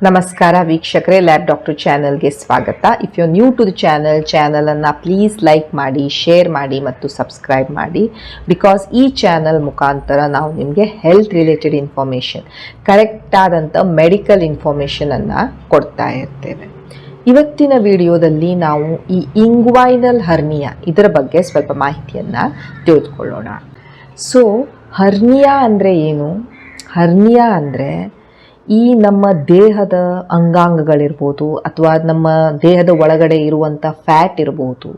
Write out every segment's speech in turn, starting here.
ನಮಸ್ಕಾರ ವೀಕ್ಷಕರೇ, lab doctor ಚಾನೆಲ್ಗೆ ಸ್ವಾಗತ. If you new to the ಚಾನಲನ್ನು ಪ್ಲೀಸ್ ಲೈಕ್ ಮಾಡಿ, ಶೇರ್ ಮಾಡಿ ಮತ್ತು ಸಬ್ಸ್ಕ್ರೈಬ್ ಮಾಡಿ. ಬಿಕಾಸ್ ಈ ಚಾನಲ್ ಮುಖಾಂತರ ನಾವು ನಿಮಗೆ ಹೆಲ್ತ್ ರಿಲೇಟೆಡ್ ಇನ್ಫಾರ್ಮೇಷನ್, ಕರೆಕ್ಟಾದಂಥ ಮೆಡಿಕಲ್ ಇನ್ಫಾರ್ಮೇಷನನ್ನು ಕೊಡ್ತಾ ಇರ್ತೇವೆ. ಇವತ್ತಿನ ವಿಡಿಯೋದಲ್ಲಿ ನಾವು ಈ ಇಂಗ್ವೈನಲ್ ಹರ್ನಿಯಾ ಇದರ ಬಗ್ಗೆ ಸ್ವಲ್ಪ ಮಾಹಿತಿಯನ್ನು ತಿಳಿದುಕೊಳ್ಳೋಣ. ಸೊ ಹರ್ನಿಯಾ ಅಂದರೆ ಏನು? ಹರ್ನಿಯಾ ಅಂದರೆ ಈ ನಮ್ಮ ದೇಹದ ಅಂಗಾಂಗಗಳಿರ್ಬೋದು ಅಥವಾ ನಮ್ಮ ದೇಹದ ಒಳಗಡೆ ಇರುವಂಥ ಫ್ಯಾಟ್ ಇರ್ಬೋದು,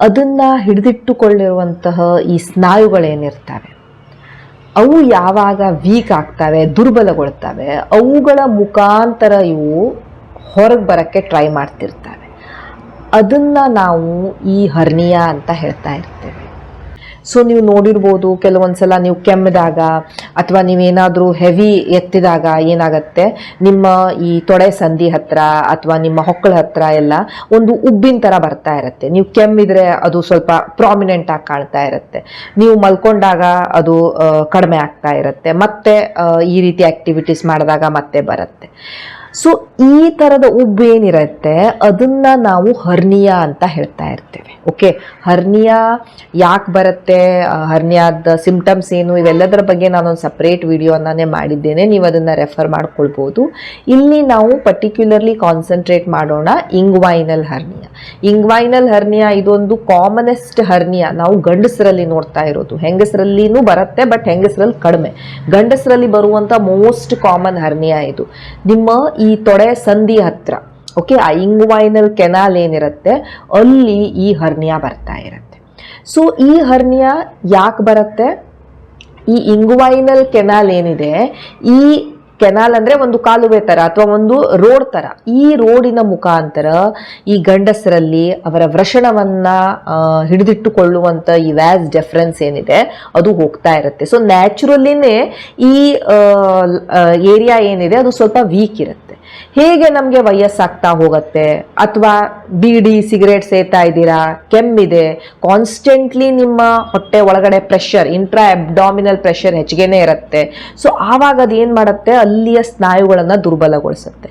ಅದನ್ನು ಹಿಡಿದಿಟ್ಟುಕೊಳ್ಳಿರುವಂತಹ ಈ ಸ್ನಾಯುಗಳೇನಿರ್ತವೆ ಅವು ಯಾವಾಗ ವೀಕ್ ಆಗ್ತವೆ, ದುರ್ಬಲಗೊಳ್ತವೆ, ಅವುಗಳ ಮುಖಾಂತರ ಇವು ಹೊರಗೆ ಬರೋಕ್ಕೆ ಟ್ರೈ ಮಾಡ್ತಿರ್ತವೆ. ಅದನ್ನು ನಾವು ಈ ಹರ್ನಿಯಾ ಅಂತ ಹೇಳ್ತಾ ಇರ್ತೇವೆ. ಸೊ ನೀವು ನೋಡಿರ್ಬೋದು, ಕೆಲವೊಂದ್ಸಲ ನೀವು ಕೆಮ್ಮಿದಾಗ ಅಥವಾ ನೀವೇನಾದರೂ ಹೆವಿ ಎತ್ತಿದಾಗ ಏನಾಗುತ್ತೆ, ನಿಮ್ಮ ಈ ತೊಡೆ ಸಂಧಿ ಹತ್ರ ಅಥವಾ ನಿಮ್ಮ ಹೊಕ್ಕಳ ಹತ್ರ ಎಲ್ಲ ಒಂದು ಉಬ್ಬಿನ ಥರ ಬರ್ತಾ ಇರುತ್ತೆ. ನೀವು ಕೆಮ್ಮಿದ್ರೆ ಅದು ಸ್ವಲ್ಪ ಪ್ರಾಮಿನೆಂಟ್ ಆಗಿ ಕಾಣ್ತಾ ಇರುತ್ತೆ. ನೀವು ಮಲ್ಕೊಂಡಾಗ ಅದು ಕಡಿಮೆ ಆಗ್ತಾ ಇರುತ್ತೆ. ಮತ್ತೆ ಈ ರೀತಿ ಆಕ್ಟಿವಿಟೀಸ್ ಮಾಡಿದಾಗ ಮತ್ತೆ ಬರುತ್ತೆ. ಸೊ ಈ ಥರದ ಉಬ್ಬು ಏನಿರುತ್ತೆ ಅದನ್ನು ನಾವು ಹರ್ನಿಯಾ ಅಂತ ಹೇಳ್ತಾ ಇರ್ತೇವೆ. ಓಕೆ, ಹರ್ನಿಯಾ ಯಾಕೆ ಬರುತ್ತೆ, ಹರ್ನಿಯಾದ ಸಿಂಪ್ಟಮ್ಸ್ ಏನು, ಇವೆಲ್ಲದರ ಬಗ್ಗೆ ನಾನೊಂದು ಸಪ್ರೇಟ್ ವಿಡಿಯೋನೇ ಮಾಡಿದ್ದೇನೆ, ನೀವು ಅದನ್ನು ರೆಫರ್ ಮಾಡ್ಕೊಳ್ಬೋದು. ಇಲ್ಲಿ ನಾವು ಪರ್ಟಿಕ್ಯುಲರ್ಲಿ ಕಾನ್ಸಂಟ್ರೇಟ್ ಮಾಡೋಣ ಇಂಗ್ವೈನಲ್ ಹರ್ನಿಯಾ. ಇಂಗ್ವೈನಲ್ ಹರ್ನಿಯಾ ಇದೊಂದು ಕಾಮನೆಸ್ಟ್ ಹರ್ನಿಯಾ ನಾವು ಗಂಡಸರಲ್ಲಿ ನೋಡ್ತಾ ಇರೋದು. ಹೆಂಗಸರಲ್ಲಿನೂ ಬರುತ್ತೆ, ಬಟ್ ಹೆಂಗಸರಲ್ಲಿ ಕಡಿಮೆ. ಗಂಡಸರಲ್ಲಿ ಬರುವಂಥ ಮೋಸ್ಟ್ ಕಾಮನ್ ಹರ್ನಿಯಾ ಇದು. ನಿಮ್ಮ ಈ ತೊಡೆ ಸಂಧಿ ಹತ್ರ, ಓಕೆ, ಆ ಇಂಗ್ವೈನಲ್ ಕೆನಾಲ್ ಏನಿರುತ್ತೆ ಅಲ್ಲಿ ಈ ಹರ್ನಿಯಾ ಬರ್ತಾ ಇರುತ್ತೆ. ಸೊ ಈ ಹರ್ನಿಯಾ ಯಾಕೆ ಬರುತ್ತೆ? ಈ ಇಂಗ್ವೈನಲ್ ಕೆನಾಲ್ ಏನಿದೆ, ಈ ಕೆನಾಲ್ ಅಂದರೆ ಒಂದು ಕಾಲುವೆ ಥರ ಅಥವಾ ಒಂದು ರೋಡ್ ಥರ, ಈ ರೋಡಿನ ಮುಖಾಂತರ ಈ ಗಂಡಸರಲ್ಲಿ ಅವರ ವೃಷಣವನ್ನು ಹಿಡಿದಿಟ್ಟುಕೊಳ್ಳುವಂಥ ಈ ವ್ಯಾಸ್ ಡೆಫರೆನ್ಸ್ ಏನಿದೆ ಅದು ಹೋಗ್ತಾ ಇರುತ್ತೆ. ಸೊ ನ್ಯಾಚುರಲಿನೇ ಈ ಏರಿಯಾ ಏನಿದೆ ಅದು ಸ್ವಲ್ಪ ವೀಕ್ ಇರುತ್ತೆ. ಹೇಗೆ ನಮಗೆ ವಯಸ್ಸಾಗ್ತಾ ಹೋಗುತ್ತೆ, ಅಥವಾ ಬೀಡಿ ಸಿಗರೇಟ್ ಸೇತಾ ಇದ್ದೀರಾ, ಕೆಮ್ಮಿದೆ, ಕಾನ್ಸ್ಟೆಂಟ್ಲಿ ನಿಮ್ಮ ಹೊಟ್ಟೆ ಒಳಗಡೆ ಪ್ರೆಷರ್, ಇಂಟ್ರಾ ಅಬ್ಡಾಮಿನಲ್ ಪ್ರೆಷರ್ ಹೆಚ್ಚಿಗೆನೇ ಇರುತ್ತೆ. ಸೊ ಆವಾಗ ಅದು ಏನು ಮಾಡುತ್ತೆ, ಅಲ್ಲಿಯ ಸ್ನಾಯುಗಳನ್ನು ದುರ್ಬಲಗೊಳಿಸುತ್ತೆ.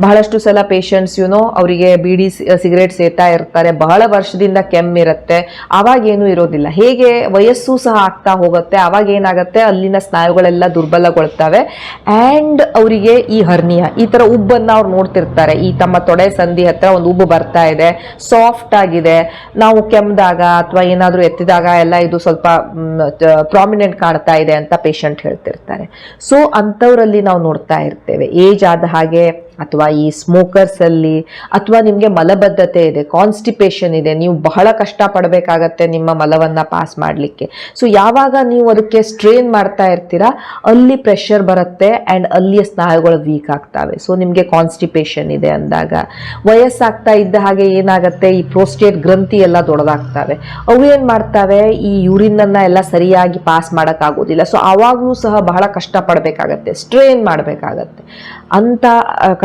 ಬಹಳಷ್ಟು ಸಲ ಪೇಷಂಟ್ಸ್ ಅವರಿಗೆ ಬೀಡಿ ಸಿಗರೇಟ್ ಸೇತಾ ಇರ್ತಾರೆ, ಬಹಳ ವರ್ಷದಿಂದ ಕೆಮ್ಮಿರುತ್ತೆ, ಆವಾಗ ಏನೂ ಇರೋದಿಲ್ಲ. ಹೇಗೆ ವಯಸ್ಸು ಸಹ ಆಗ್ತಾ ಹೋಗುತ್ತೆ, ಆವಾಗ ಏನಾಗುತ್ತೆ, ಅಲ್ಲಿನ ಸ್ನಾಯುಗಳೆಲ್ಲ ದುರ್ಬಲಗೊಳ್ತವೆ. ಆ್ಯಂಡ್ ಅವರಿಗೆ ಈ ಹರ್ನಿಯಾ, ಈ ಥರ ಉಬ್ಬನ್ನು ಅವ್ರು ನೋಡ್ತಿರ್ತಾರೆ. ಈ ತಮ್ಮ ತೊಡೆ ಸಂಧಿ ಹತ್ರ ಒಂದು ಉಬ್ಬು ಬರ್ತಾ ಇದೆ, ಸಾಫ್ಟ್ ಆಗಿದೆ, ನಾವು ಕೆಮ್ಮಿದಾಗ ಅಥವಾ ಏನಾದರೂ ಎತ್ತಿದಾಗ ಎಲ್ಲ ಇದು ಸ್ವಲ್ಪ ಪ್ರಾಮಿನೆಂಟ್ ಕಾಣ್ತಾ ಇದೆ ಅಂತ ಪೇಷಂಟ್ ಹೇಳ್ತಿರ್ತಾರೆ. ಸೊ ಅಂಥವರಲ್ಲಿ ನಾವು ನೋಡ್ತಾ ಇರ್ತೇವೆ. ಏಜ್ ಆದ ಹಾಗೆ ಅಥವಾ ಈ ಸ್ಮೋಕರ್ಸ್ ಅಲ್ಲಿ, ಅಥವಾ ನಿಮಗೆ ಮಲಬದ್ಧತೆ ಇದೆ, ಕಾನ್ಸ್ಟಿಪೇಷನ್ ಇದೆ, ನೀವು ಬಹಳ ಕಷ್ಟ ಪಡಬೇಕಾಗತ್ತೆ ನಿಮ್ಮ ಮಲವನ್ನು ಪಾಸ್ ಮಾಡಲಿಕ್ಕೆ. ಸೊ ಯಾವಾಗ ನೀವು ಅದಕ್ಕೆ ಸ್ಟ್ರೇನ್ ಮಾಡ್ತಾ ಇರ್ತೀರಾ ಅಲ್ಲಿ ಪ್ರೆಷರ್ ಬರುತ್ತೆ ಆ್ಯಂಡ್ ಅಲ್ಲಿಯ ಸ್ನಾಯುಗಳು ವೀಕ್ ಆಗ್ತವೆ. ಸೊ ನಿಮಗೆ ಕಾನ್ಸ್ಟಿಪೇಷನ್ ಇದೆ ಅಂದಾಗ, ವಯಸ್ಸಾಗ್ತಾ ಇದ್ದ ಹಾಗೆ ಏನಾಗುತ್ತೆ, ಈ ಪ್ರೋಸ್ಟೇಟ್ ಗ್ರಂಥಿ ಎಲ್ಲ ದೊಡ್ಡದಾಗ್ತವೆ. ಅವು ಏನು ಮಾಡ್ತವೆ, ಈ ಯೂರಿನನ್ನು ಎಲ್ಲ ಸರಿಯಾಗಿ ಪಾಸ್ ಮಾಡೋಕ್ಕಾಗೋದಿಲ್ಲ. ಸೊ ಆವಾಗಲೂ ಸಹ ಬಹಳ ಕಷ್ಟ ಪಡಬೇಕಾಗತ್ತೆ, ಸ್ಟ್ರೇನ್ ಮಾಡಬೇಕಾಗತ್ತೆ. ಅಂಥ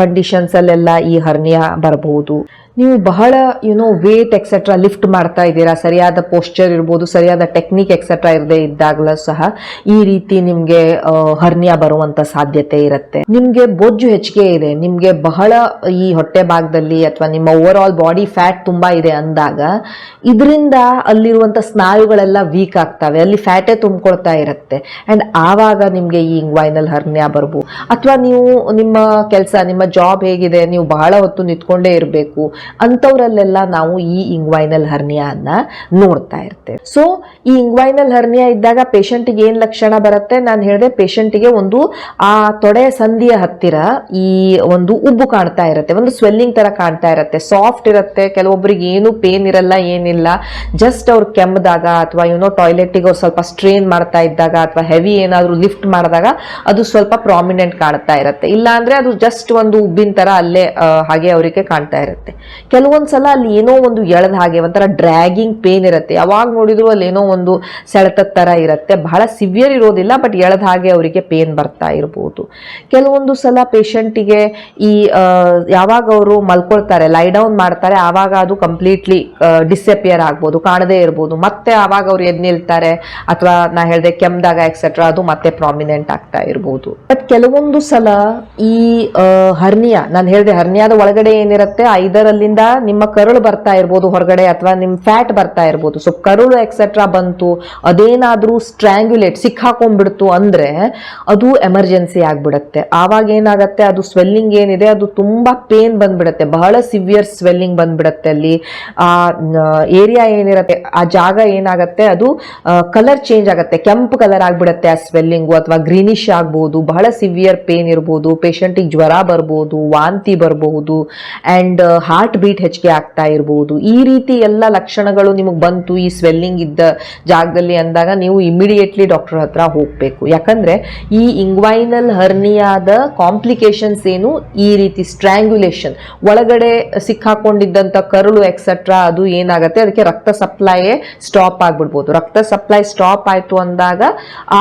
ಕಂಡೀಷನ್ಸಲ್ಲೆಲ್ಲ ಈ ಹರ್ನಿಯಾ ಬರಬಹುದು. ನೀವು ಬಹಳ ವೇಟ್ ಎಕ್ಸೆಟ್ರಾ ಲಿಫ್ಟ್ ಮಾಡ್ತಾ ಇದ್ದೀರಾ, ಸರಿಯಾದ ಪೋಸ್ಚರ್ ಇರ್ಬೋದು, ಸರಿಯಾದ ಟೆಕ್ನಿಕ್ ಎಕ್ಸೆಟ್ರಾ ಇರದೇ ಇದ್ದಾಗಲೂ ಸಹ ಈ ರೀತಿ ನಿಮಗೆ ಹರ್ನಿಯಾ ಬರುವಂಥ ಸಾಧ್ಯತೆ ಇರುತ್ತೆ. ನಿಮಗೆ ಬೊಜ್ಜು ಹೆಚ್ಚಿಗೆ ಇದೆ, ನಿಮಗೆ ಬಹಳ ಈ ಹೊಟ್ಟೆ ಭಾಗದಲ್ಲಿ ಅಥವಾ ನಿಮ್ಮ ಓವರ್ ಆಲ್ ಬಾಡಿ ಫ್ಯಾಟ್ ತುಂಬ ಇದೆ ಅಂದಾಗ ಇದರಿಂದ ಅಲ್ಲಿರುವಂಥ ಸ್ನಾಯುಗಳೆಲ್ಲ ವೀಕ್ ಆಗ್ತವೆ, ಅಲ್ಲಿ ಫ್ಯಾಟೇ ತುಂಬಿಕೊಳ್ತಾ ಇರುತ್ತೆ. ಆ್ಯಂಡ್ ಆವಾಗ ನಿಮಗೆ ಈ ಇಂಗ್ವೈನಲ್ ಹರ್ನಿಯಾ ಬರ್ಬೋದು. ಅಥವಾ ನೀವು ನಿಮ್ಮ ಕೆಲಸ, ನಿಮ್ಮ ಜಾಬ್ ಹೇಗಿದೆ, ನೀವು ಬಹಳ ಹೊತ್ತು ನಿಂತ್ಕೊಂಡೇ ಇರಬೇಕು, ಅಂಥವರಲ್ಲೆಲ್ಲ ನಾವು ಈ ಇಂಗ್ವೈನಲ್ ಹರ್ನಿಯಾ ಅನ್ನ ನೋಡ್ತಾ ಇರ್ತೇವೆ. ಸೊ ಈ ಇಂಗ್ವೈನಲ್ ಹರ್ನಿಯಾ ಇದ್ದಾಗ ಪೇಷಂಟಿಗೆ ಏನು ಲಕ್ಷಣ ಬರುತ್ತೆ, ನಾನು ಹೇಳಿದೆ, ಪೇಷಂಟಿಗೆ ಒಂದು ಆ ತೊಡೆ ಸಂಧಿಯ ಹತ್ತಿರ ಈ ಒಂದು ಉಬ್ಬು ಕಾಣ್ತಾ ಇರುತ್ತೆ, ಒಂದು ಸ್ವೆಲ್ಲಿಂಗ್ ತರ ಕಾಣ್ತಾ ಇರುತ್ತೆ, ಸಾಫ್ಟ್ ಇರುತ್ತೆ. ಕೆಲವೊಬ್ಬರಿಗೆ ಏನು ಪೇನ್ ಇರಲ್ಲ, ಏನಿಲ್ಲ, ಜಸ್ಟ್ ಅವ್ರು ಕೆಮ್ಮಿದಾಗ ಅಥವಾ ಟಾಯ್ಲೆಟಿಗೆ ಅವ್ರು ಸ್ವಲ್ಪ ಸ್ಟ್ರೇನ್ ಮಾಡ್ತಾ ಇದ್ದಾಗ ಅಥವಾ ಹೆವಿ ಏನಾದರೂ ಲಿಫ್ಟ್ ಮಾಡಿದಾಗ ಅದು ಸ್ವಲ್ಪ ಪ್ರಾಮಿನೆಂಟ್ ಕಾಣ್ತಾ ಇರುತ್ತೆ. ಇಲ್ಲ ಅಂದ್ರೆ ಅದು ಜಸ್ಟ್ ಒಂದು ಉಬ್ಬಿನ ತರ ಅಲ್ಲೇ ಹಾಗೆ ಅವರಿಗೆ ಕಾಣ್ತಾ ಇರುತ್ತೆ. ಕೆಲವೊಂದು ಸಲ ಅಲ್ಲಿ ಏನೋ ಒಂದು ಎಳೆದ ಹಾಗೆ ಒಂಥರ ಡ್ರ್ಯಾಗಿಂಗ್ ಪೇನ್ ಇರುತ್ತೆ, ಯಾವಾಗ ನೋಡಿದ್ರು ಅಲ್ಲಿ ಏನೋ ಒಂದು ಸೆಳೆತದ ಥರ ಇರುತ್ತೆ, ಬಹಳ ಸಿವಿಯರ್ ಇರೋದಿಲ್ಲ ಬಟ್ ಎಳೆದ ಹಾಗೆ ಅವರಿಗೆ ಪೇನ್ ಬರ್ತಾ ಇರ್ಬೋದು. ಕೆಲವೊಂದು ಸಲ ಪೇಷಂಟಿಗೆ ಈ ಯಾವಾಗ ಅವರು ಮಲ್ಕೊಳ್ತಾರೆ, ಲೈ ಡೌನ್ ಮಾಡ್ತಾರೆ, ಆವಾಗ ಅದು ಕಂಪ್ಲೀಟ್ಲಿ ಡಿಸಪಿಯರ್ ಆಗ್ಬೋದು, ಕಾಣದೇ ಇರ್ಬೋದು, ಮತ್ತೆ ಆವಾಗ ಅವ್ರು ಎದ್ದು ನಿಲ್ತಾರೆ, ಅಥವಾ ನಾ ಹೇಳಿದೆ ಕೆಮ್ದಾಗ ಎಕ್ಸೆಟ್ರಾ ಅದು ಮತ್ತೆ ಪ್ರಾಮಿನೆಂಟ್ ಆಗ್ತಾ ಇರ್ಬೋದು. ಬಟ್ ಕೆಲವೊಂದು ಸಲ ಈ ಹರ್ನಿಯಾ, ನಾನು ಹೇಳಿದೆ ಹರ್ನಿಯಾದ ಒಳಗಡೆ ಏನಿರುತ್ತೆ, ಐದರಲ್ಲಿಂದ ನಿಮ್ಮ ಕರುಳು ಬರ್ತಾ ಇರ್ಬೋದು ಹೊರಗಡೆ, ಅಥವಾ ನಿಮ್ಮ ಫ್ಯಾಟ್ ಬರ್ತಾ ಇರ್ಬೋದು. ಸೊ ಕರುಳು ಎಕ್ಸೆಟ್ರಾ ಬಂತು, ಅದೇನಾದ್ರೂ ಸ್ಟ್ರ್ಯಾಂಗ್ಯುಲೇಟ್ ಸಿಕ್ಕಾಕೊಂಡ್ಬಿಡ್ತು ಅಂದ್ರೆ ಅದು ಎಮರ್ಜೆನ್ಸಿ ಆಗ್ಬಿಡುತ್ತೆ. ಆವಾಗ ಏನಾಗತ್ತೆ, ಅದು ಸ್ವೆಲ್ಲಿಂಗ್ ಏನಿದೆ ಅದು ತುಂಬಾ ಪೇನ್ ಬಂದ್ಬಿಡುತ್ತೆ, ಬಹಳ ಸಿವಿಯರ್ ಸ್ವೆಲ್ಲಿಂಗ್ ಬಂದ್ಬಿಡುತ್ತೆ. ಅಲ್ಲಿ ಆ ಏರಿಯಾ ಏನಿರುತ್ತೆ, ಆ ಜಾಗ ಏನಾಗತ್ತೆ, ಅದು ಕಲರ್ ಚೇಂಜ್ ಆಗುತ್ತೆ, ಕೆಂಪು ಕಲರ್ ಆಗ್ಬಿಡುತ್ತೆ ಆ ಸ್ವೆಲ್ಲಿಂಗು, ಅಥವಾ ಗ್ರೀನಿಶ್ ಆಗ್ಬಹುದು, ಬಹಳ ಸಿವಿಯರ್ ಪೇನ್ ಇರ್ಬೋದು, ಪೇಷಂಟಿಗೆ ಜ್ವರ ಬರ್ಬೋದು, ವಾಂತಿ ಬರಬಹುದು, ಅಂಡ್ ಹಾರ್ಟ್ ಬೀಟ್ ಹೆಚ್ಚಿಗೆ ಆಗ್ತಾ ಇರ್ಬೋದು. ಈ ರೀತಿ ಎಲ್ಲ ಲಕ್ಷಣಗಳು ನಿಮಗೆ ಬಂತು ಈ ಸ್ವೆಲ್ಲಿಂಗ್ ಇದ್ದ ಜಾಗದಲ್ಲಿ ಅಂದಾಗ ನೀವು ಇಮಿಡಿಯೇಟ್ಲಿ ಡಾಕ್ಟರ್ ಹತ್ರ ಹೋಗ್ಬೇಕು. ಯಾಕಂದ್ರೆ ಈ ಇಂಗ್ವೈನಲ್ ಹರ್ನಿಯಾದ ಕಾಂಪ್ಲಿಕೇಶನ್ಸ್ ಏನು, ಈ ರೀತಿ ಸ್ಟ್ರ್ಯಾಂಗ್ಯುಲೇಷನ್ ಒಳಗಡೆ ಸಿಕ್ಕಾಕೊಂಡಿದ್ದಂಥ ಕರುಳು ಎಕ್ಸೆಟ್ರಾ ಅದು ಏನಾಗುತ್ತೆ, ಅದಕ್ಕೆ ರಕ್ತ ಸಪ್ಲೈಯೇ ಸ್ಟಾಪ್ ಆಗ್ಬಿಡ್ಬೋದು. ರಕ್ತ ಸಪ್ಲೈ ಸ್ಟಾಪ್ ಆಯ್ತು ಅಂದಾಗ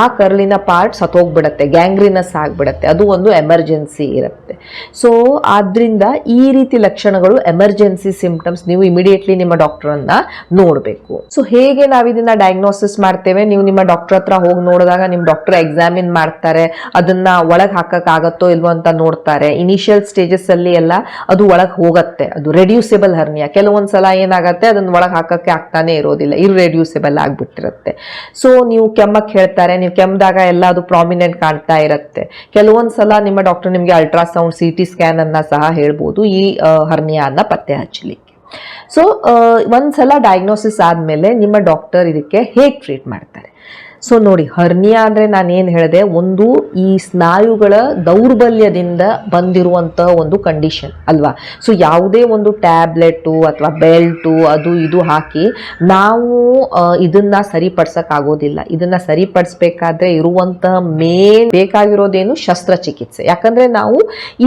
ಆ ಕರುಳಿನ ಪಾರ್ಟ್ ಸತ್ತೋಗ್ಬಿಡತ್ತೆ, ಗ್ಯಾಂಗ್ರಿನಸ್ ಆಗ್ಬಿಡತ್ತೆ, ಅದು ಒಂದು ಎಮರ್ಜೆನ್ಸಿ ಇರುತ್ತೆ. ಸೊ ಆದ್ರಿಂದ ಈ ರೀತಿ ಲಕ್ಷಣಗಳು ಎಮರ್ಜೆನ್ಸಿ ಸಿಂಪ್ಟಮ್ಸ್, ನೀವು ಇಮಿಡಿಯೇಟ್ಲಿ ನಿಮ್ಮ ಡಾಕ್ಟರ್ ಅನ್ನ ನೋಡಬೇಕು. ಸೊ ಹೇಗೆ ನಾವು ಇದನ್ನ ಡಯಾಗ್ನೋಸಿಸ್ ಮಾಡ್ತೇವೆ, ನೀವು ನಿಮ್ಮ ಡಾಕ್ಟರ್ ಹತ್ರ ಹೋಗಿ ನೋಡಿದಾಗ ನಿಮ್ಮ ಡಾಕ್ಟರ್ ಎಕ್ಸಾಮಿನ್ ಮಾಡ್ತಾರೆ, ಅದನ್ನ ಒಳಗೆ ಹಾಕಕ್ ಆಗತ್ತೋ ಇಲ್ವೋ ಅಂತ ನೋಡ್ತಾರೆ. ಇನಿಷಿಯಲ್ ಸ್ಟೇಜಸ್ ಅಲ್ಲಿ ಎಲ್ಲ ಅದು ಒಳಗೆ ಹೋಗತ್ತೆ, ಅದು ರೆಡ್ಯೂಸೇಬಲ್ ಹರ್ನಿಯಾ. ಕೆಲವೊಂದ್ಸಲ ಏನಾಗತ್ತೆ, ಅದನ್ನ ಒಳಗೆ ಹಾಕಕ್ಕೆ ಆಗ್ತಾನೆ ಇರೋದಿಲ್ಲ, ಇರ್ರೆಡ್ಯೂಸೇಬಲ್ ಆಗ್ಬಿಟ್ಟಿರುತ್ತೆ. ಸೊ ನೀವು ಕೆಮ್ಮಕ್ಕೆ ಹೇಳ್ತಾರೆ, ನೀವು ಕೆಮ್ಮದಾಗ ಎಲ್ಲ ಅದು ಪ್ರಾಮಿನೆಂಟ್ ಕಾಣ್ತಾ ಇರುತ್ತೆ. ಕೆಲವೊಂದ್ಸಲ ನಿಮ್ಮ ಡಾಕ್ಟರ್ ನಿಮ್ಗೆ ಅಲ್ಟ್ರಾಸೌಂಡ್, CT ಸ್ಕ್ಯಾನ್ ಅನ್ನ ಸಹ ಹೇಳ್ಬೋದು ಈ ಹರ್ನಿಯಾ ಅನ್ನ ಪತ್ತೆ ಹಚ್ಚಲಿಕ್ಕೆ. ಸೊ ಒಂದ್ಸಲ ಡಯಾಗ್ನೋಸಿಸ್ ಆದ್ಮೇಲೆ ನಿಮ್ಮ ಡಾಕ್ಟರ್ ಇದಕ್ಕೆ ಹೇಗೆ ಟ್ರೀಟ್ ಮಾಡ್ತಾರೆ. ಸೊ ನೋಡಿ, ಹರ್ನಿಯಾ ಅಂದ್ರೆ ನಾನು ಏನು ಹೇಳಿದೆ, ಒಂದು ಈ ಸ್ನಾಯುಗಳ ದೌರ್ಬಲ್ಯದಿಂದ ಬಂದಿರುವಂತ ಒಂದು ಕಂಡೀಷನ್ ಅಲ್ವಾ. ಸೊ ಯಾವುದೇ ಒಂದು ಟ್ಯಾಬ್ಲೆಟು ಅಥವಾ ಬೆಲ್ಟು ಅದು ಇದು ಹಾಕಿ ನಾವು ಇದನ್ನ ಸರಿಪಡಿಸಕ್ ಆಗೋದಿಲ್ಲ. ಇದನ್ನ ಸರಿಪಡಿಸ್ಬೇಕಾದ್ರೆ ಇರುವಂತ ಮೇನ್ ಬೇಕಾಗಿರೋದೇನು, ಶಸ್ತ್ರಚಿಕಿತ್ಸೆ. ಯಾಕಂದ್ರೆ ನಾವು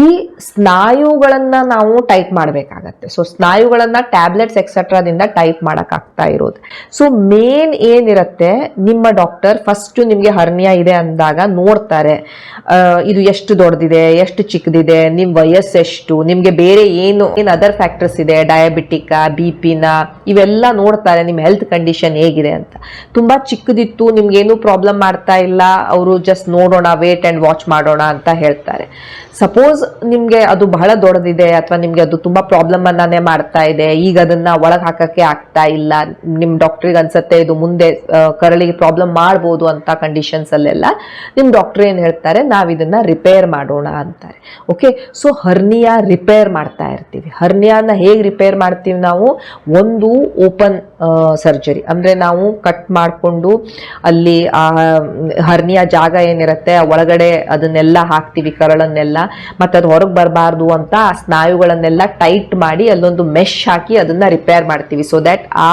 ಈ ಸ್ನಾಯುಗಳನ್ನ ನಾವು ಟೈಟ್ ಮಾಡಬೇಕಾಗತ್ತೆ. ಸೊ ಸ್ನಾಯುಗಳನ್ನ ಟ್ಯಾಬ್ಲೆಟ್ಸ್ ಎಕ್ಸೆಟ್ರಾದಿಂದ ಟೈಟ್ ಮಾಡಕ್ ಆಗ್ತಾ ಇರೋದು. ಸೊ ಮೇನ್ ಏನಿರುತ್ತೆ, ನಿಮ್ಮ ಡಾಕ್ಟರ್ ಫಸ್ಟ್ ನಿಮ್ಗೆ ಹರ್ನಿಯಾ ಇದೆ ಅಂದಾಗ ನೋಡ್ತಾರೆ, ಇದು ಎಷ್ಟು ದೊಡ್ಡದಿದೆ, ಎಷ್ಟು ಚಿಕ್ಕದಿದೆ, ನಿಮ್ ವಯಸ್ಸೆಷ್ಟು, ನಿಮ್ಗೆ ಬೇರೆ ಏನು ಅದರ್ ಫ್ಯಾಕ್ಟರ್ಸ್ ಇದೆ, ಡಯಾಬಿಟಿಕಾ, BP-ನ, ಇವೆಲ್ಲ ನೋಡ್ತಾರೆ, ನಿಮ್ ಹೆಲ್ತ್ ಕಂಡೀಷನ್ ಹೇಗಿದೆ ಅಂತ. ತುಂಬಾ ಚಿಕ್ಕದಿತ್ತು, ನಿಮ್ಗೇನು ಪ್ರಾಬ್ಲಮ್ ಮಾಡ್ತಾ ಇಲ್ಲ, ಅವರು ಜಸ್ಟ್ ನೋಡೋಣ, ವೇಟ್ ಅಂಡ್ ವಾಚ್ ಮಾಡೋಣ ಅಂತ ಹೇಳ್ತಾರೆ. ಸಪೋಸ್ ನಿಮ್ಗೆ ಅದು ಬಹಳ ದೊಡ್ಡದಿದೆ, ಅಥವಾ ನಿಮ್ಗೆ ಅದು ತುಂಬಾ ಪ್ರಾಬ್ಲಮ್ ಅನ್ನೇ ಮಾಡ್ತಾ ಇದೆ, ಈಗ ಅದನ್ನ ಒಳಗೆ ಹಾಕಕ್ಕೆ ಆಗ್ತಾ ಇಲ್ಲ, ನಿಮ್ ಡಾಕ್ಟ್ರಿಗೆ ಅನ್ಸುತ್ತೆ ಇದು ಮುಂದೆ ಕರಳಿಗೆ ಪ್ರಾಬ್ಲಮ್ ಮಾಡ್ಬೋದು ಅಂತ ಕಂಡೀಷನ್ಸ್ ಅಲ್ಲೆಲ್ಲ ನಿಮ್ ಡಾಕ್ಟರ್ ಏನ್ ಹೇಳ್ತಾರೆ, ನಾವ್ ಇದನ್ನ ರಿಪೇರ್ ಮಾಡೋಣ ಅಂತಾರೆ. ಓಕೆ, ಸೊ ಹರ್ನಿಯಾ ರಿಪೇರ್ ಮಾಡ್ತಾ ಇರ್ತೀವಿ. ಹರ್ನಿಯಾನ ಹೇಗೆ ರಿಪೇರ್ ಮಾಡ್ತೀವಿ ನಾವು, ಒಂದು ಓಪನ್ ಸರ್ಜರಿ, ಅಂದ್ರೆ ನಾವು ಕಟ್ ಮಾಡಿಕೊಂಡು ಅಲ್ಲಿ ಆ ಹರ್ನಿಯಾ ಜಾಗ ಏನಿರುತ್ತೆ ಒಳಗಡೆ ಅದನ್ನೆಲ್ಲ ಹಾಕ್ತಿವಿ, ಕರಳನ್ನೆಲ್ಲ, ಮತ್ತೆ ಅದು ಹೊರಗೆ ಬರಬಾರ್ದು ಅಂತ ಆ ಸ್ನಾಯುಗಳನ್ನೆಲ್ಲ ಟೈಟ್ ಮಾಡಿ ಅಲ್ಲೊಂದು ಮೆಶ್ ಹಾಕಿ ಅದನ್ನ ರಿಪೇರ್ ಮಾಡ್ತೀವಿ, ಸೊ ದಟ್ ಆ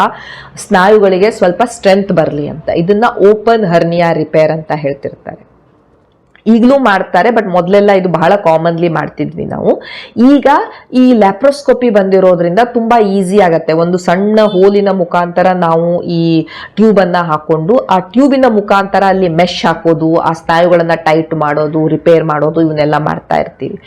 ಸ್ನಾಯುಗಳಿಗೆ ಸ್ವಲ್ಪ ಸ್ಟ್ರೆಂತ್ ಬರಲಿ ಅಂತ. ಇದನ್ನ ಓಪನ್ ಹರ್ನಿಯಾ ರಿಪೇರ್ ಅಂತ ಹೇಳ್ತಿರ್ತಾರೆ. ಈಗಲೂ ಮಾಡ್ತಾರೆ, ಬಟ್ ಮೊದಲೆಲ್ಲ ಇದು ಬಹಳ ಕಾಮನ್ಲಿ ಮಾಡ್ತಿದ್ವಿ ನಾವು. ಈಗ ಈ ಲ್ಯಾಪ್ರೋಸ್ಕೋಪಿ ಬಂದಿರೋದ್ರಿಂದ ತುಂಬಾ ಈಸಿ ಆಗತ್ತೆ. ಒಂದು ಸಣ್ಣ ಹೋಲಿನ ಮುಖಾಂತರ ನಾವು ಈ ಟ್ಯೂಬ್ ಅನ್ನ ಹಾಕೊಂಡು ಆ ಟ್ಯೂಬಿನ ಮುಖಾಂತರ ಅಲ್ಲಿ ಮೆಶ್ ಹಾಕೋದು, ಆ ಸ್ನಾಯುಗಳನ್ನ ಟೈಟ್ ಮಾಡೋದು, ರಿಪೇರ್ ಮಾಡೋದು, ಇವನ್ನೆಲ್ಲ ಮಾಡ್ತಾ ಇರ್ತೀವಿ.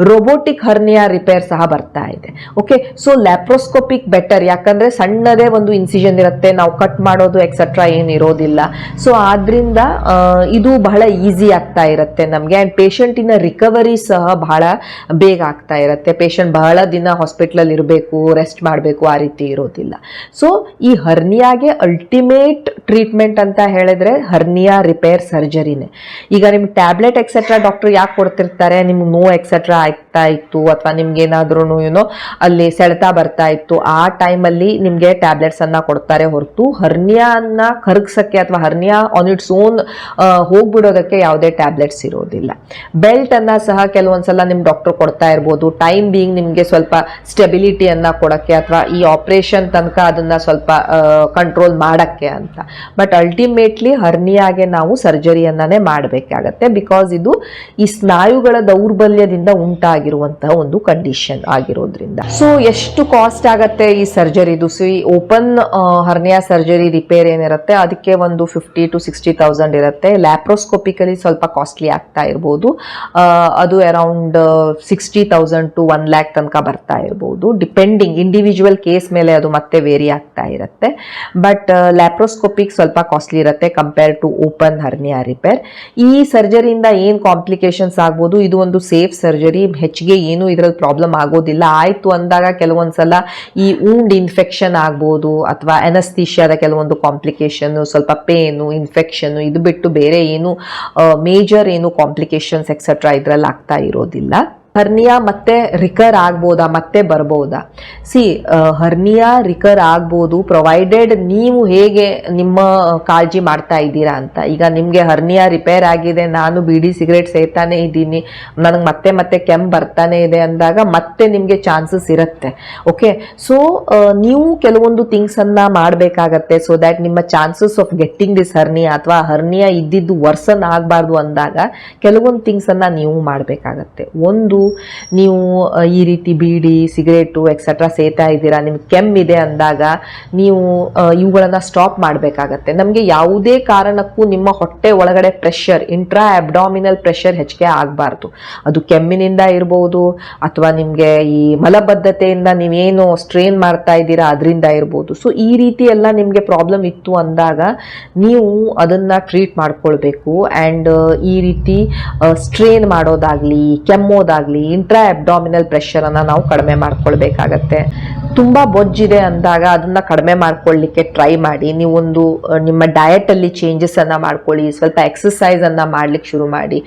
ರೋಬೋಟಿಕ್ ಹರ್ನಿಯಾ ರಿಪೇರ್ ಸಹ ಬರ್ತಾ ಇದೆ. ಓಕೆ, ಸೊ ಲ್ಯಾಪ್ರೋಸ್ಕೋಪಿಕ್ ಬೆಟರ್, ಯಾಕಂದ್ರೆ ಸಣ್ಣದೇ ಒಂದು ಇನ್ಸಿಷನ್ ಇರುತ್ತೆ, ನಾವು ಕಟ್ ಮಾಡೋದು ಎಕ್ಸೆಟ್ರಾ ಏನು ಇರೋದಿಲ್ಲ. ಸೊ ಆದ್ರಿಂದ ಇದು ಬಹಳ ಈಸಿ ಆಗ್ತಾ ಇರುತ್ತೆ ನಮಗೆ. ಅಂಡ್ ಪೇಷಂಟಿನ ರಿಕವರಿ ಸಹ ಬಹಳ ಬೇಗ ಆಗ್ತಾ ಇರುತ್ತೆ. ಪೇಷಂಟ್ ಬಹಳ ದಿನ ಹಾಸ್ಪಿಟ್ಲಲ್ಲಿ ಇರಬೇಕು, ರೆಸ್ಟ್ ಮಾಡಬೇಕು, ಆ ರೀತಿ ಇರೋದಿಲ್ಲ. ಸೊ ಈ ಹರ್ನಿಯಾಗೆ ಅಲ್ಟಿಮೇಟ್ ಟ್ರೀಟ್ಮೆಂಟ್ ಅಂತ ಹೇಳಿದ್ರೆ ಹರ್ನಿಯಾ ರಿಪೇರ್ ಸರ್ಜರಿನೇ. ಈಗ ನಿಮ್ಗೆ ಟ್ಯಾಬ್ಲೆಟ್ ಎಕ್ಸೆಟ್ರಾ ಡಾಕ್ಟರ್ ಯಾಕೆ ಕೊಡ್ತಿರ್ತಾರೆ, ನಿಮ್ಗೆ ನೋ ಎಕ್ಸೆಟ್ರಾ ಆಗ್ತಾ ಇತ್ತು, ಅಥವಾ ನಿಮ್ಗೆ ಏನಾದ್ರೂ ಅಲ್ಲಿ ಸೆಳೆತ ಬರ್ತಾ ಇತ್ತು, ಆ ಟೈಮಲ್ಲಿ ನಿಮ್ಗೆ ಟ್ಯಾಬ್ಲೆಟ್ಸ್ ಅನ್ನ ಕೊಡ್ತಾರೆ ಹೊರತು ಹರ್ನಿಯಾ ಅನ್ನ ಕರಗಿಸಕ್ಕೆ ಅಥವಾ ಹರ್ನಿಯಾ ಆನ್ ಇಟ್ಸ್ ಓನ್ ಹೋಗ್ಬಿಡೋದಕ್ಕೆ ಯಾವುದೇ ಟ್ಯಾಬ್ಲೆಟ್ಸ್ ಇರೋದಿಲ್ಲ. ಬೆಲ್ಟ್ ಅನ್ನ ಸಹ ಕೆಲವೊಂದ್ಸಲ ನಿಮ್ ಡಾಕ್ಟರ್ ಕೊಡ್ತಾ ಇರ್ಬೋದು, ಟೈಮ್ ಬೀಯಿಂಗ್ ನಿಮ್ಗೆ ಸ್ವಲ್ಪ ಸ್ಟೆಬಿಲಿಟಿ ಅನ್ನ ಕೊಡಕ್ಕೆ, ಅಥವಾ ಈ ಆಪರೇಷನ್ ತನಕ ಅದನ್ನ ಸ್ವಲ್ಪ ಕಂಟ್ರೋಲ್ ಮಾಡಕ್ಕೆ ಅಂತ. ಬಟ್ ಅಲ್ಟಿಮೇಟ್ಲಿ ಹರ್ನಿಯಾಗೆ ನಾವು ಸರ್ಜರಿಯನ್ನೇ ಮಾಡಬೇಕಾಗತ್ತೆ, ಬಿಕಾಸ್ ಇದು ಈ ಸ್ನಾಯುಗಳ ದೌರ್ಬಲ್ಯದಿಂದ ಉಂಟಾಗಿರುವಂತಹ ಒಂದು ಕಂಡೀಷನ್ ಆಗಿರೋದ್ರಿಂದ. ಸೊ ಎಷ್ಟು ಕಾಸ್ಟ್ ಆಗತ್ತೆ ಈ ಸರ್ಜರಿದು? ಸೊ ಈ ಓಪನ್ ಹರ್ನಿಯಾ ಸರ್ಜರಿ ರಿಪೇರ್ ಏನಿರುತ್ತೆ ಅದಕ್ಕೆ ಒಂದು 50,000 to 60,000 ಇರುತ್ತೆ. ಲ್ಯಾಪ್ರೋಸ್ಕೋಪಿಕಲಿ ಸ್ವಲ್ಪ ಕಾಸ್ಟ್ಲಿ ಆಗ್ತಾ ಇರ್ಬೋದು, ಅದು ಅರೌಂಡ್ 60,000 to 1 lakh ತನಕ ಬರ್ತಾ ಇರ್ಬೋದು, ಡಿಪೆಂಡಿಂಗ್ ಇಂಡಿವಿಜುವಲ್ ಕೇಸ್ ಮೇಲೆ ಅದು ಮತ್ತೆ ವೇರಿ ಆಗ್ತಾ ಇರುತ್ತೆ. ಬಟ್ ಲ್ಯಾಪ್ರೋಸ್ಕೋಪಿಕ್ ಸ್ವಲ್ಪ ಕಾಸ್ಟ್ಲಿ ಇರುತ್ತೆ compare to open hernia repair. ಈ ಸರ್ಜರಿಯಿಂದ ಏನು ಕಾಂಪ್ಲಿಕೇಶನ್ಸ್ ಆಗ್ಬೋದು, ಇದು ಒಂದು ಸೇಫ್ ಸರ್ಜರಿ, ಹೆಚ್ಚಿಗೆ ಏನು ಇದರಲ್ಲಿ ಪ್ರಾಬ್ಲಮ್ ಆಗೋದಿಲ್ಲ. ಆಯಿತು ಅಂದಾಗ ಕೆಲವೊಂದ್ಸಲ ಈ ಊಂಡ್ ಇನ್ಫೆಕ್ಷನ್ ಆಗ್ಬೋದು ಅಥವಾ ಅನಸ್ಥೀಶಿಯಾದ ಕೆಲವೊಂದು ಕಾಂಪ್ಲಿಕೇಶನ್, ಸ್ವಲ್ಪ ಪೇನು, ಇನ್ಫೆಕ್ಷನ್, ಇದು ಬಿಟ್ಟು ಬೇರೆ ಏನು ಮೇಜರ್ ಏನು ಕಾಂಪ್ಲಿಕೇಶನ್ಸ್ ಎಕ್ಸೆಟ್ರಾ ಇದರಲ್ಲಿ ಆಗ್ತಾ ಇರೋದಿಲ್ಲ. ಹರ್ನಿಯಾ ಮತ್ತೆ ರಿಕರ್ ಆಗ್ಬೋದಾ, ಮತ್ತೆ ಬರ್ಬೋದಾ? ಹರ್ನಿಯಾ ರಿಕರ್ ಆಗ್ಬೋದು ಪ್ರೊವೈಡೆಡ್ ನೀವು ಹೇಗೆ ನಿಮ್ಮ ಕಾಳಜಿ ಮಾಡ್ತಾ ಇದ್ದೀರಾ ಅಂತ. ಈಗ ನಿಮಗೆ ಹರ್ನಿಯಾ ರಿಪೇರ್ ಆಗಿದೆ, ನಾನು ಬೀಡಿ ಸಿಗರೇಟ್ ಸೇತಾನೆ ಇದ್ದೀನಿ, ನನಗೆ ಮತ್ತೆ ಮತ್ತೆ ಕೆಮ್ಮು ಬರ್ತಾನೆ ಇದೆ ಅಂದಾಗ ಮತ್ತೆ ನಿಮಗೆ ಚಾನ್ಸಸ್ ಇರುತ್ತೆ. ಓಕೆ, ಸೊ ನೀವು ಕೆಲವೊಂದು ಥಿಂಗ್ಸನ್ನು ಮಾಡಬೇಕಾಗತ್ತೆ ಸೊ ದ್ಯಾಟ್ ನಿಮ್ಮ chances of getting this hernia ಅಥವಾ ಹರ್ನಿಯಾ ಇದ್ದಿದ್ದು ವರ್ಸನ್ ಆಗಬಾರ್ದು ಅಂದಾಗ ಕೆಲವೊಂದು ಥಿಂಗ್ಸನ್ನು ನೀವು ಮಾಡಬೇಕಾಗತ್ತೆ. ಒಂದು, ನೀವು ಈ ರೀತಿ ಬೀಡಿ ಸಿಗರೇಟು ಎಕ್ಸೆಟ್ರಾ ಸೇತಾ ಇದ್ದೀರಾ, ನಿಮ್ಗೆ ಕೆಮ್ಮಿದೆ ಅಂದಾಗ ನೀವು ಇವುಗಳನ್ನು ಸ್ಟಾಪ್ ಮಾಡಬೇಕಾಗತ್ತೆ. ನಮಗೆ ಯಾವುದೇ ಕಾರಣಕ್ಕೂ ನಿಮ್ಮ ಹೊಟ್ಟೆ ಒಳಗಡೆ ಪ್ರೆಷರ್, ಇಂಟ್ರಾ ಅಬ್ಡಾಮಿನಲ್ ಪ್ರೆಷರ್ ಹೆಚ್ಚಿಗೆ ಆಗಬಾರ್ದು. ಅದು ಕೆಮ್ಮಿನಿಂದ ಇರ್ಬೋದು ಅಥವಾ ನಿಮಗೆ ಈ ಮಲಬದ್ಧತೆಯಿಂದ ನೀವೇನು ಸ್ಟ್ರೇನ್ ಮಾಡ್ತಾ ಇದ್ದೀರಾ ಅದರಿಂದ ಇರ್ಬೋದು. ಸೊ ಈ ರೀತಿ ಎಲ್ಲ ನಿಮಗೆ ಪ್ರಾಬ್ಲಮ್ ಇತ್ತು ಅಂದಾಗ ನೀವು ಅದನ್ನು ಟ್ರೀಟ್ ಮಾಡ್ಕೊಳ್ಬೇಕು. ಆ್ಯಂಡ್ ಈ ರೀತಿ ಸ್ಟ್ರೇನ್ ಮಾಡೋದಾಗಲಿ, ಕೆಮ್ಮೋದಾಗಲಿ, ಇಂಟ್ರಾ ಅಬ್ಡಾಮಿನಲ್ ಪ್ರೆಷರ್ ಅನ್ನ ನಾವು ಕಡಿಮೆ ಮಾಡ್ಕೊಳ್ಬೇಕಾಗತ್ತೆ. ತುಂಬಾ ಬೊಜ್ಜಿದೆ ಅಂದಾಗ ಅದನ್ನ ಕಡಿಮೆ ಮಾಡ್ಕೊಳ್ಳಿಕ್ಕೆ ಟ್ರೈ ಮಾಡಿ. ನೀವೊಂದು ನಿಮ್ಮ ಡಯಟ್ ಅಲ್ಲಿ ಚೇಂಜಸ್ ಅನ್ನ ಮಾಡ್ಕೊಳ್ಳಿ, ಸ್ವಲ್ಪ ಎಕ್ಸಸೈಸ್ ಅನ್ನ ಮಾಡ್ಲಿಕ್ಕೆ ಶುರು ಮಾಡಿ.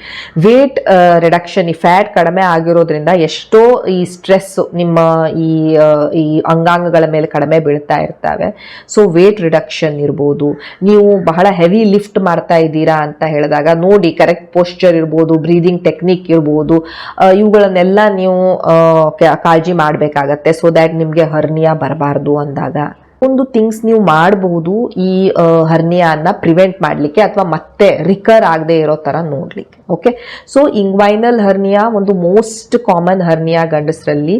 ವೇಟ್ ರಿಡಕ್ಷನ್, ಈ ಫ್ಯಾಟ್ ಕಡಿಮೆ ಆಗಿರೋದ್ರಿಂದ ಎಷ್ಟೋ ಈ ಸ್ಟ್ರೆಸ್ ನಿಮ್ಮ ಈ ಅಂಗಾಂಗಗಳ ಮೇಲೆ ಕಡಿಮೆ ಬೀಳ್ತಾ ಇರ್ತವೆ. ಸೊ ವೇಟ್ ರಿಡಕ್ಷನ್ ಇರ್ಬೋದು. ನೀವು ಬಹಳ ಹೆವಿ ಲಿಫ್ಟ್ ಮಾಡ್ತಾ ಇದ್ದೀರಾ ಅಂತ ಹೇಳಿದಾಗ ನೋಡಿ, ಕರೆಕ್ಟ್ ಪೋಸ್ಚರ್ ಇರ್ಬೋದು, ಬ್ರೀದಿಂಗ್ ಟೆಕ್ನಿಕ್ ಇರ್ಬೋದು, ಇವುಗಳನ್ನೆಲ್ಲ ನೀವು ಕಾಳಜಿ ಮಾಡಬೇಕಾಗತ್ತೆ ಸೊ ದ್ಯಾಟ್ ನಿಮಗೆ ಹರ್ನಿಯಾ ಬರಬಾರ್ದು ಅಂದಾಗ. ಒಂದು ಥಿಂಗ್ಸ್ ನೀವು ಮಾಡಬಹುದು ಈ ಹರ್ನಿಯಾನ ಪ್ರಿವೆಂಟ್ ಮಾಡಲಿಕ್ಕೆ ಅಥವಾ ಮತ್ತೆ ರಿಕರ್ ಆಗದೆ ಇರೋ ಥರ ನೋಡಲಿಕ್ಕೆ. ಓಕೆ, ಸೊ ಇಂಗ್ವೈನಲ್ ಹರ್ನಿಯಾ ಒಂದು ಮೋಸ್ಟ್ ಕಾಮನ್ ಹರ್ನಿಯಾ ಗಂಡಸರಲ್ಲಿ,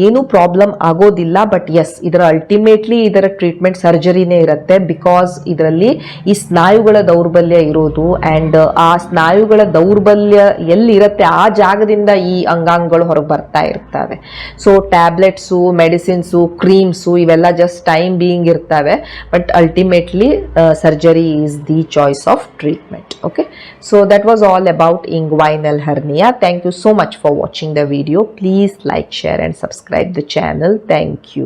ಏನೂ ಪ್ರಾಬ್ಲಮ್ ಆಗೋದಿಲ್ಲ. ಬಟ್ ಎಸ್, ಇದರ ಅಲ್ಟಿಮೇಟ್ಲಿ ಇದರ ಟ್ರೀಟ್ಮೆಂಟ್ ಸರ್ಜರಿನೇ ಇರುತ್ತೆ. ಬಿಕಾಸ್ ಇದರಲ್ಲಿ ಈ ಸ್ನಾಯುಗಳ ದೌರ್ಬಲ್ಯ ಇರೋದು, ಆ್ಯಂಡ್ ಆ ಸ್ನಾಯುಗಳ ದೌರ್ಬಲ್ಯ ಎಲ್ಲಿರುತ್ತೆ ಆ ಜಾಗದಿಂದ ಈ ಅಂಗಾಂಗಗಳು ಹೊರಗೆ ಬರ್ತಾ ಇರ್ತವೆ. ಸೊ ಟ್ಯಾಬ್ಲೆಟ್ಸು, ಮೆಡಿಸಿನ್ಸು, ಕ್ರೀಮ್ಸು ಇವೆಲ್ಲ ಜಸ್ಟ್ ಟೈಮ್ ಬೀಯಿಂಗ್ ಇರ್ತವೆ. But ultimately surgery is the choice of treatment. Okay, so that was all about inguinal hernia. Thank you so much for watching the video. Please like, share and subscribe the channel. Thank you.